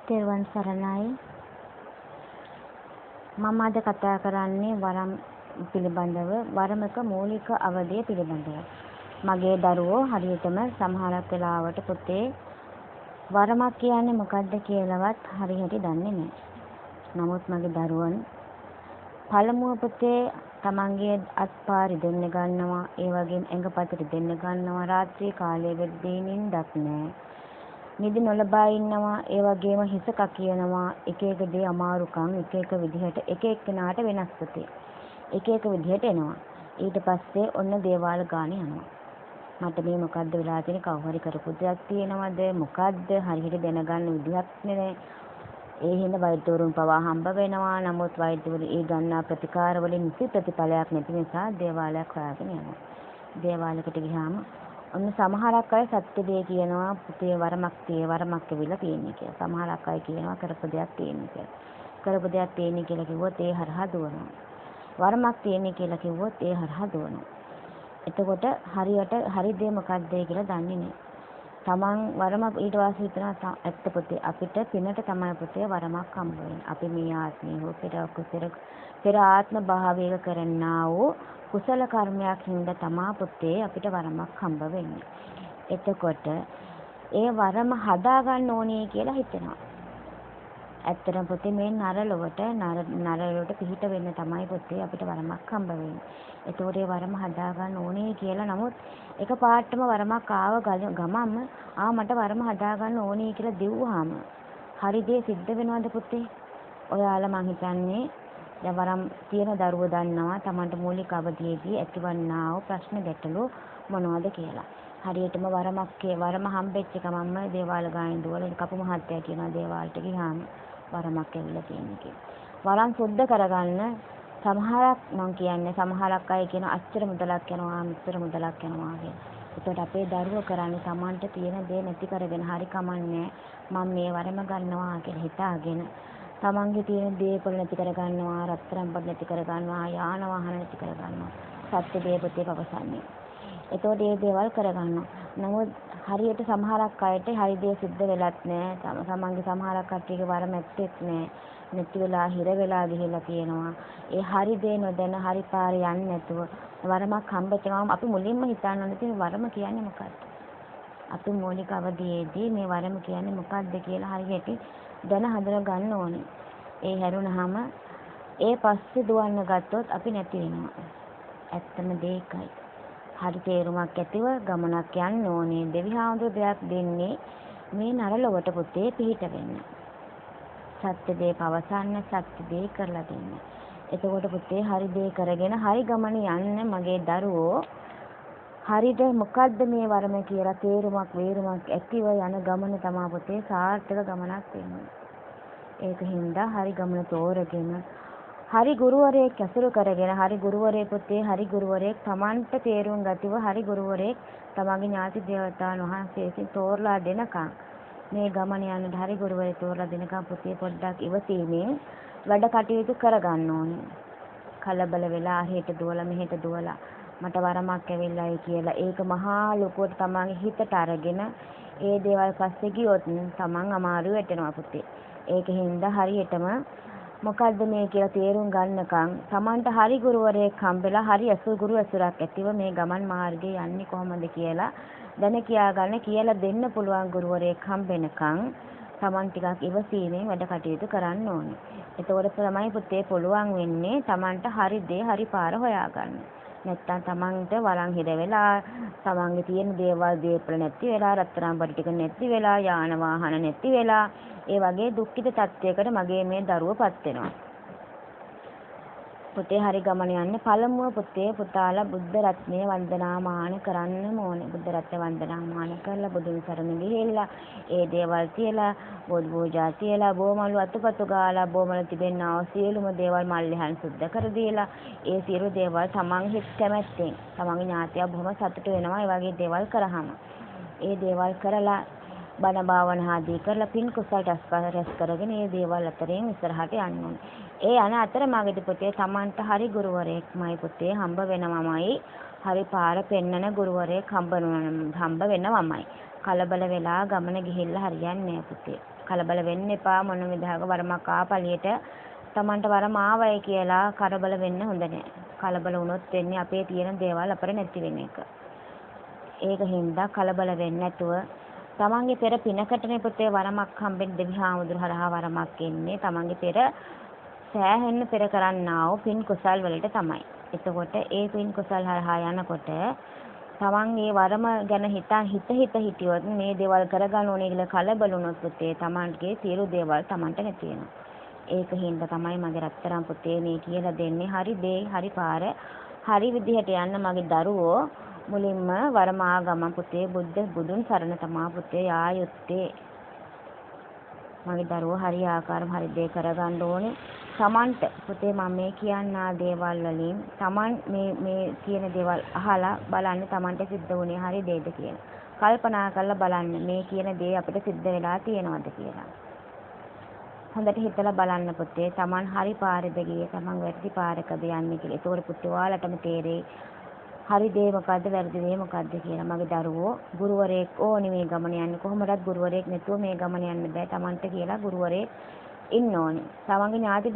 තෙරුවන් සරණයි. මම අද කතා කරන්නේ වරම් පිළිබඳව, වරමක මූලික අවධිය පිළිබඳව. මගේ දරුවෝ හරියටම සමහරක් වෙලාවට පුතේ වරමක් කියන්නේ මොකක්ද කියලාවත් හරියට දන්නේ නැහැ. නමුත් මගේ දරුවන් පළමුව පුතේ තමන්ගේ අත්පා රිදෙන්න ගන්නවා, ඒ වගේම ඇඟපත රිදෙන්න ගන්නවා, රාත්‍රී කාලයේ වෙද්දී නිින්දක් නැහැ. නිදි නොලබා ඉන්නවා, ඒ වගේම හිස කකියනවා, එක එක දේ අමාරුකම් එක එක විදිහට එක එක්කෙනාට වෙනස් පුතේ. එක එක විදිහට එනවා. ඊට පස්සේ ඔන්න දේවාල ගානේ යනවා. මට මේ මොකද්ද වෙලා තියෙන්නේ, කවුරු හරි කරපු දෙයක් තියෙනවද, මොකද්ද හරියට දැනගන්න විදිහක් නෑ. ඒ හින්දා වෛද්‍යවරුන් පවා හම්බ වෙනවා. නමුත් වෛද්‍යවරු ඒ ගන්නා ප්‍රතිකාර වලින් නිසි ප්‍රතිඵලයක් නැති නිසා දේවාලයක් හොයාගෙන යනවා. දේවාලයකට ගියාම ඔන්න සමහරක් අය සත්‍ය දේ කියනවා, පුතේ වරමක් ඇවිල්ලා තියෙන්නේ කියලා. සමහරක් අය කියනවා කරපු දෙයක් තියෙන්නේ කියලා. කරපු දෙයක් තියෙන්නේ කියලා කිව්වොත් ඒ හරහා දුවනවා. වරමක් තියෙන්නේ කියලා කිව්වොත් ඒ හරහා දුවනවා. එතකොට හරියට හරි දේ මොකක්ද කියලා දන්නේ නැහැ. තමන් වරමක් ඊට පස්සේ හිතනවා ඇත්ත පුතේ අපිට පිනට තමයි පුතේ වරමක් හම්බ වෙන්නේ. අපි මේ ආත්මේ හෝ පෙර ආත්ම භාවයක කරන්නා වූ කුසල කර්මයක් හින්දා තමා පුතේ අපිට වරමක් හම්බ වෙන්නේ. එතකොට ඒ වරම හදා ගන්න ඕනේ කියලා හිතෙනවා. ඇත්තටම පුතේ මේ නරලොවට පිහිට වෙන්න තමයි පුතේ අපිට වරමක් හම්බ වෙන්නේ. එතකොට ඒ වරම හදා ගන්න ඕනේ කියලා නමුත් එක පාටම වරමක් ආව ගමන්ම මට වරම හදා ගන්න ඕනේ කියලා දිව්වහම හරි දේ සිද්ධ වෙනවද පුතේ? ඔයාලා මං හිතන්නේ දැන් වරම් තියෙන දරුවෝ දන්නවා තමන්ට මූලික අවධියේදී ඇතිවන්නා වූ ප්‍රශ්න ගැටලු මොනවද කියලා. හරියටම වරම හම්බෙච්ච ගමන්ම දේවාල ගානේ දුවලා කපු මහත්තයා කියනවා දේවාලට ගියාම වරමක් ඇවිල්ලා තියෙන්නේ කියලා. වරම් සුද්ධ කරගන්න සමහරක් අය කියන අච්චර මුදලක් යනවා, මෙච්චර මුදලක් යනවා කියලා. ඒකට අපේ දරුවෝ කරන්නේ තමන්ට තියෙන දේ නැති කරගෙන හරි කමන්නේ මම මේ වරම ගන්නවා කියලා හිතාගෙන තමන්ගේ තියෙන දේපල නැති කරගන්නවා, රත්තරන් බඩ නැති කරගන්නවා, යාන වාහන නැති කරගන්නවා. සත්‍ය දේ පුතේ පවසන්නේ. ඒතකොට මේ දේවල් කරගන්නවා. නමුත් හරියට සමහරක් අයට හරි දේ සිද්ධ වෙලත් නැහැ. තමන්ගේ සමහරක් කට්ටියගේ වරම ඇත්තෙත් නැහැ. නැති වෙලා හිර වෙලා ගිහිල්ලා තියෙනවා. ඒ හරි දේ නොදැන හරි පාරේ යන්නේ නැතුව වරමක් හම්බෙච්ච ගමන් අපි මුලින්ම හිතන්න ඕනේ තියෙන වරම කියන්නේ මොකක්ද? අපි මූලික අවධියේදී මේ වරම කියන්නේ මොකක්ද කියලා හරියට දැන හඳුනා ගන්න ඕනේ. ඒ හැරුණාම ඒ පස්සේ දුවන්න ගත්තොත් අපි නැති වෙනවා. ඇත්තම දෙයකයි. හරි තේරුමක් ඇතිව ගමනක් යන්න ඕනේ. දෙවිහාමුදුරු දෙයක් දෙන්නේ මේ නරලොවට පුතේ පිහිට වෙන්න. සත්‍ය දේ පවසන්න, සත්‍ය දේ කරලා දෙන්න. එතකොට පුතේ හරි දේ කරගෙන හරි ගමන යන්න මගේ දරුවෝ හරිද මොකද්ද මේ වරම කියලා තේරුමක් වේරුමක් ඇතිව යන ගමන තමයි පුතේ සාර්ථක ගමනක් වෙන්නේ. ඒක හින්දා හරි ගමන තෝරගෙන හරි ගුරුවරයෙක් ඇසුරු කරගෙන හරි ගුරුවරයෙක් පුතේ හරි ගුරුවරයෙක් Tamanට තේරුම් ගතිව හරි ගුරුවරයෙක් තමන්ගේ ඥාති දේවතාවුන් වහන්සේ විසින් තෝරලා දෙනකම් මේ ගමන යන්නට හරි ගුරුවරයෙක් තෝරලා දෙනකම් පුතේ පොඩ්ඩක් ඉවසීමෙන් වැඩ කටයුතු කරගන්න ඕනේ. කලබල වෙලා හෙට දුවලා මෙහෙට දුවලා මට වරමක් ඇවිල්ලායි කියලා ඒක මහා ලොකුවට තමන්ගේ හිතට අරගෙන ඒ දේවල් පස්සේ ගියොත් තමන් අමාරු වෙටෙනවා පුතේ. ඒක හින්දා හරියටම මොකද්ද මේ කියලා තේරුම් ගන්නකම් තමන්ට හරි ගුරුවරයෙක් හම්බෙලා හරි ගුරු ඇසුරක් ඇතිව මේ ගමන් මාර්ගේ යන්නේ කොහොමද කියලා දැන කියාගන්න කියලා දෙන්න පුළුවන් ගුරුවරයෙක් හම්බෙනකම් තමන් ටිකක් ඉවසීමෙන් වැඩ කටයුතු කරන්න ඕනේ. එතකොට තමයි පුතේ පුළුවන් වෙන්නේ තමන්ට හරි දේ හරි පාර හොයාගන්න. නැත්තම් තමන්ට වරන් හිර වෙලා තමන්ගේ තියෙන දේපල නැති වෙලා රත්තරන් බඩ ටික නැති වෙලා යාන වාහන නැති වෙලා ඒ වගේ දුක්ඛිත තත්යකට මගේ මේ දරුවපත් වෙනවා. පුතේ හරි ගමන යන්න පළමුව පුතේ පුතාලා බුද්ධ රත්නය වන්දනාමාන කරන්න ඕනේ. බුද්ධ රත්නය වන්දනාමාන කරලා බුදුන් සරණ ගිහිල්ලා ඒ දේවල් තියලා බෝධි පූජා තියලා බොමලු අතුපතු ගාලා බොමල තිබෙනා සියලුම දේවල් මල්ලිහන් සුද්ධ කර දීලා ඒ සියලු දේවල් තමන් හිත කැමැත්තෙන් තමන්ගේ ඥාතියා බොහොම සතුට වෙනවා ඒ වගේ දේවල් කරාම. ඒ දේවල් කරලා බණ භාවනා ආදී කරලා පින් කුසල රැස් කරගෙන මේ දේවල් අතරින් ඉස්සරහට යන්න ඕනේ. ඒ යන අතර මගදී පුතේ Tamanට හරි ගුරුවරයෙක්මයි පුතේ හම්බ වෙනවමයි. හරි පාර පෙන්නන ගුරුවරයෙක් හම්බ වෙනවමයි. කලබල වෙලා ගමන ගිහිල්ලා හරියන්නේ නැහැ පුතේ. කලබල වෙන්න එපා මොන විදිහක වරමක් ආපලියට Tamanට වරම ආවයි කියලා කරබල වෙන්න හොඳ නැහැ. කලබල වුණොත් වෙන්නේ අපේ තියෙන දේවල් අපර නැති වෙන එක. ඒක හින්දා කලබල වෙන්නේ නැතුව තමන්ගේ පෙර පිනකටනේ පුතේ වරමක් හම්බෙන්නේ දෙවි හාමුදුරු හරහා වරමක් එන්නේ. තමන්ගේ පෙර සෑහෙන්න පෙර කරන්නා වූ පින් කුසල් වලට තමයි. එතකොට ඒ පින් කුසල් හරහා යනකොට තමන් මේ වරම ගැන හිතියොත් මේ දේවල් කරගන්න ඕනේ කියලා කලබල වුණොත් පුතේ තමන්ගේ සියලු දේවල් තමන්ට නැති වෙනවා. ඒක හින්දා තමයි මගේ රත්තරන් පුතේ මේ කියලා දෙන්නේ හරි දේ හරි පාර හරි විදිහට යන්න මගේ දරුවෝ මුලින්ම වරමා ගමන් පුතේ බුදුන් සරණ තමා පුතේ යා යුත්තේ. මගේ දරුවෝ හරි ආකාරම හරි දේ කරගන්න ඕනේ. තමන්ට පුතේ මම මේ කියන්නා දේවල් වලින් තමන් මේ කියන දේවල් අහලා බලන්න තමන්ට සිද්ධ වුණේ හරි දේද කියලා. කල්පනා කරලා බලන්න මේ කියන දේ අපිට සිද්ධ වෙලා තියෙනවද කියලා. හොඳට හිතලා බලන්න පුතේ තමන් හරි පාරේද ගියේ තමන් වැරදි පාරකද යන්නේ කියලා. ඒකෝර පුතේ ඔයාලටම තේරෙයි හරි දේ මොකද්ද වැරදි දේ මොකද්ද කියලා. මගේ දරුවෝ ගුරුවරයෙක් ඕනි මේ ගමන යන්නේ. කොහොමදත් ගුරුවරයෙක් නැතුව මේ ගමන යන්න බෑ. තමන්ට කියලා ගුරුවරයෙක් ඉන්න ඕනි. තමන්ගේ ඥාති